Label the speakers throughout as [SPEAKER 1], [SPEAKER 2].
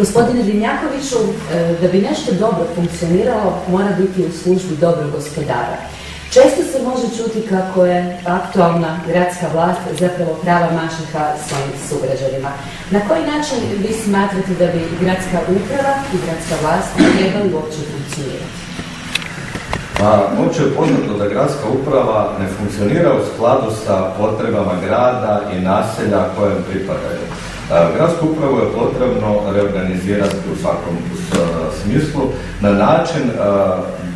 [SPEAKER 1] Gospodine Dimnjakoviću, da bi nešto dobro funkcioniralo, mora biti u službi dobrog gospodara. Često se može čuti kako je aktualna gradska vlast zapravo prava maćeha svojim sugrađanima. Na koji način vi smatrate da bi gradska uprava i gradska vlast trebali uopće funkcionirati?
[SPEAKER 2] Opće je poznato da gradska uprava ne funkcionira u skladu sa potrebama grada i naselja kojem pripadaju. Gradsku upravu je potrebno reorganizirati u svakom smislu na način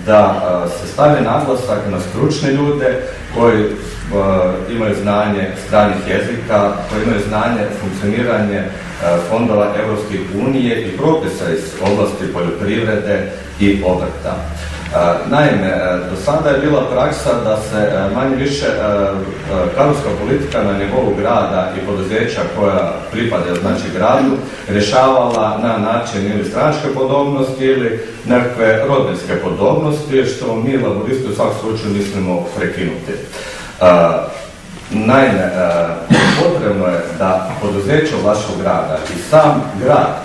[SPEAKER 2] da se stavi naglasak na stručne ljude koji imaju znanje stranih jezika, koji imaju znanje funkcioniranje fondova Europske unije i propisa iz oblasti poljoprivrede i obrta. Naime, do sada je bila praksa da se manje više kadrovska politika na nivou grada i poduzeća koja pripada znači gradu rješavala na način ili stranačke podobnosti ili nekakve rodbinske podobnosti, što mi laboristi u svakom slučaju mislimo prekinuti. Naime, potrebno je da poduzeće vašeg grada i sam grad,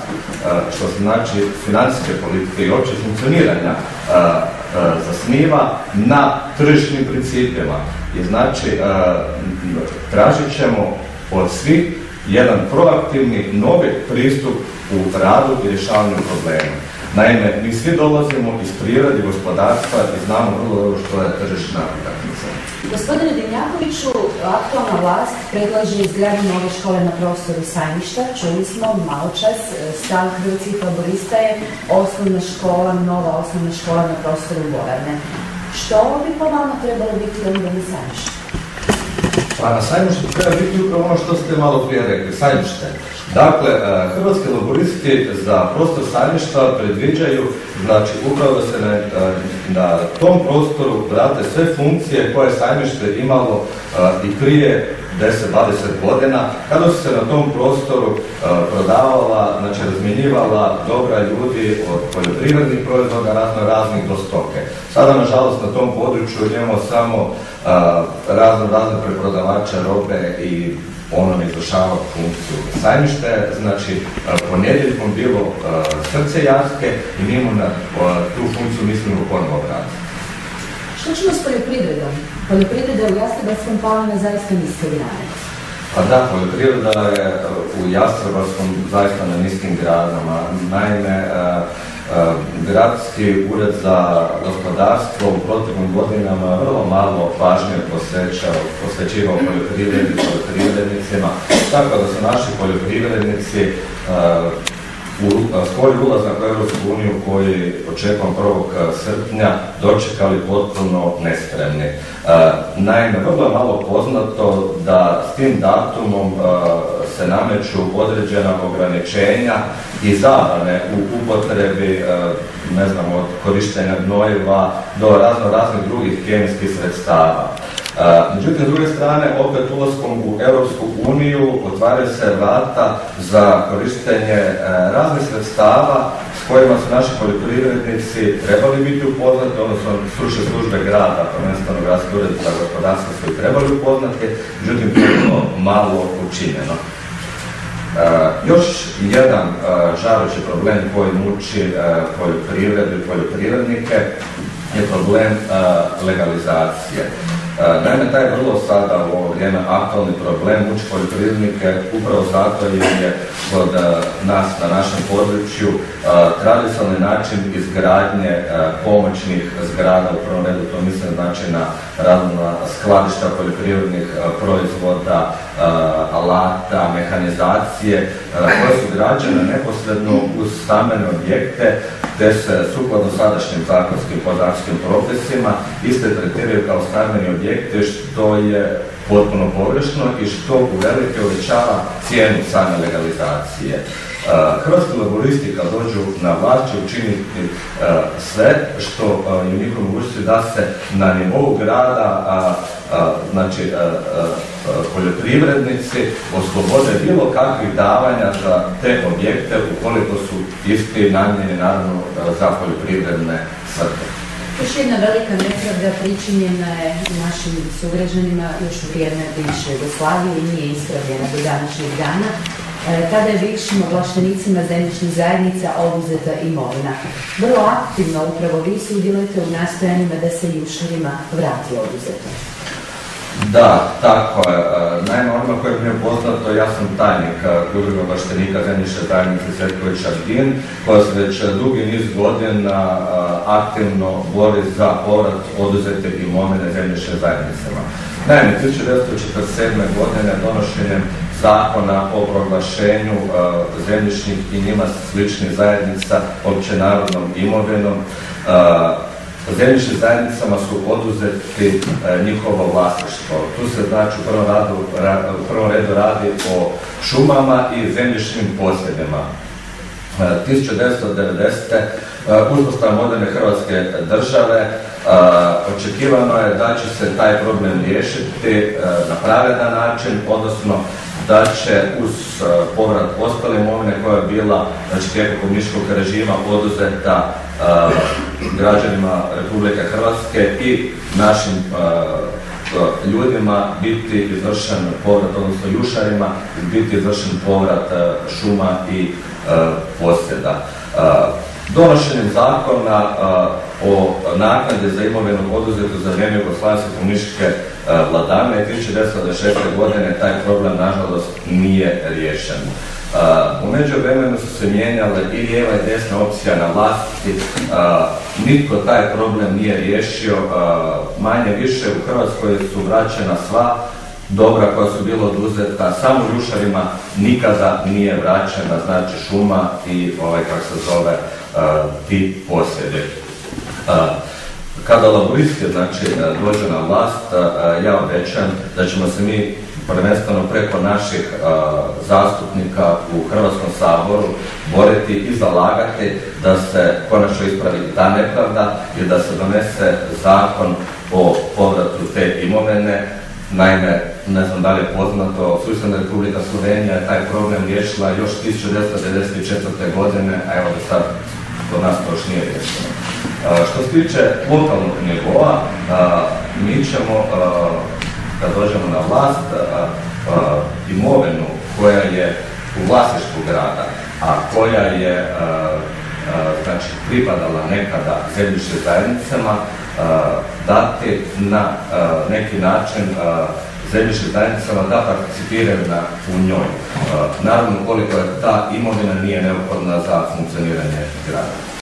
[SPEAKER 2] što znači financijske politike i opće funkcioniranja, zasniva na tržišnim principima. I znači, tražit ćemo od svih jedan proaktivni, novi pristup u radu i rješavanju problema. Naime, mi svi dolazimo iz prirode, gospodarstva i znamo vrlo dobro što je tržišna utakmica.
[SPEAKER 1] Gospodine Dimnjakoviću, aktualna vlast predlaže izgradnju nove škole na prostoru Sajmišta. Čuli smo malo čas, stav Hrvatskih laborista je nova osnovna škola na prostoru Vojarne. Što bi po vama trebalo biti onda na Sajmištu?
[SPEAKER 2] Pa na Sajmištu treba biti upravo ono što ste malo prije rekli, Sajmište. Dakle, Hrvatski laboristi za prostor Sajmišta predviđaju, znači upravo da se na tom prostoru vrate sve funkcije koje je Sajmište imalo i prije 10-20 godina, kada su se na tom prostoru prodavala, znači razmjenjivala dobra ljudi od poljoprivrednih proizvoda raznih do stoke. Sada, nažalost, na tom području imamo samo razne preprodavače robe i ono ne izvršava funkciju. Sajmište je, znači, ponedjeljkom bilo srce Jaske i mi na tu funkciju mislimo ponovo vratiti.
[SPEAKER 1] Što ćemo s poljoprivredom? Poljoprivreda u Jastrebarskom pala na zaista niske grane.
[SPEAKER 2] Pa da, poljoprivreda je u Jastrebarskom zaista na niskim granama. Naime, Gradski ured za gospodarstvo u proteklim godinama vrlo malo pažnje posvećivao poljoprivrednicima, tako da su naši poljoprivrednici skori ulazak u Europsku uniju koji očekujem 1. srpnja dočekali potpuno nespremni. Naime, vrlo je malo poznato da s tim datumom se nameću određena ograničenja i zabrane u upotrebi, ne znam, od korištenja gnojiva do raznih drugih kemijskih sredstava. Međutim, s druge strane, opet ulaskom u Europsku uniju otvaraju se vrata za korištenje raznih sredstava s kojima su naši poljoprivrednici trebali biti upoznati, odnosno stručne službe grada, prvenstveno Gradski ured za gospodarstvo su trebali upoznati, međutim, to je bilo malo učinjeno. Još jedan žarući problem koji muči poljoprivredu i poljoprivrednike je problem legalizacije. Naime, taj je vrlo sada u ovo vrijeme aktualni problem, muči poljoprivrednike upravo zato jer je kod nas na našem području tradicionalni način izgradnje pomoćnih zgrada, u prvom redu to mislim znači na razna skladišta poljoprivrednih proizvoda, alata, mehanizacije, koje su građene neposredno uz stambene objekte, te se sukladno sadašnjim zakonskim podzakonskim propisima iste tretiraju kao stambeni objekti, što je potpuno pogrešno i što uvelike uvećava cijenu same legalizacije. Hrvatski laboristi kad dođu na vlast će učiniti sve što je u njihovoj mogućnosti da se na nivou grada znači poljoprivrednici oslobode bilo kakvih davanja za te objekte ukoliko su isti namijenjeni naravno za poljoprivredne svrhe.
[SPEAKER 1] Još jedna velika nepravda pričinjena je našim sugrađanima još u vrijeme bivše Jugoslavije i nije ispravljena do današnjeg dana. tada je bivšim ovlaštenicima zemljišnih zajednica oduzeta imovina. Vrlo aktivno upravo vi sudjelujete u nastojanjima da se Jušarima vrati oduzeto.
[SPEAKER 2] Da, tako je. Naime, onima koji mi je poznato, ja sam tajnik Udruge ovlaštenika zemljišne zajednice Cvetković-Ardin, koja se već dugi niz godina aktivno bori za povrat oduzete imovine zemljišne zajednicama. Naime, 1947. godine donošenjem zakona o proglašenju zemljišnih i njima sličnih zajednica općenarodnom imovinom, zemljišnim zajednicama su oduzeti njihovo vlasništvo. Tu se znači u prvom redu radi o šumama i zemljišnim posjedima. 1990. uspostavom moderne Hrvatske države očekivano je da će se taj problem riješiti na pravedan način, odnosno da će uz povrat ostale imovine koja je bila tijekom komunističkog režima oduzeta građanima Republike Hrvatske i našim ljudima biti izvršen povrat, odnosno Jušarima biti izvršen povrat šuma i posjeda. Donošenjem zakona o naknadi za imovinu oduzetu za vrijeme jugoslavenske komunističke vladavine 1996. godine taj problem nažalost nije riješen. U međuvremenu su se mijenjale i lijeva i desna opcija na vlasti, nitko taj problem nije riješio, manje više u Hrvatskoj su vraćena sva dobra koja su bila oduzeta, samo Jušarima nikada nije vraćena, znači šuma i ti posjedi. Kada laboristi dođu na vlast, ja obećam da ćemo se mi prvenstveno preko naših zastupnika u Hrvatskom saboru boriti i zalagati da se konačno ispravi ta nepravda i da se donese zakon o povratu te imovine. Naime, ne znam da li je poznato, Susjedna Republika Slovenija je taj problem riješila još 1994. godine, a evo do sad do nas to još nije riješeno. Što se tiče lokalnog nivoa, mi ćemo, kad dođemo na vlast, imovinu koja je u vlasništvu grada, a koja je pripadala nekada zemljišnim zajednicama, dati na neki način zemljišnim zajednicama da participiraju u njoj. Naravno, koliko je ta imovina nije neophodna za funkcioniranje grada.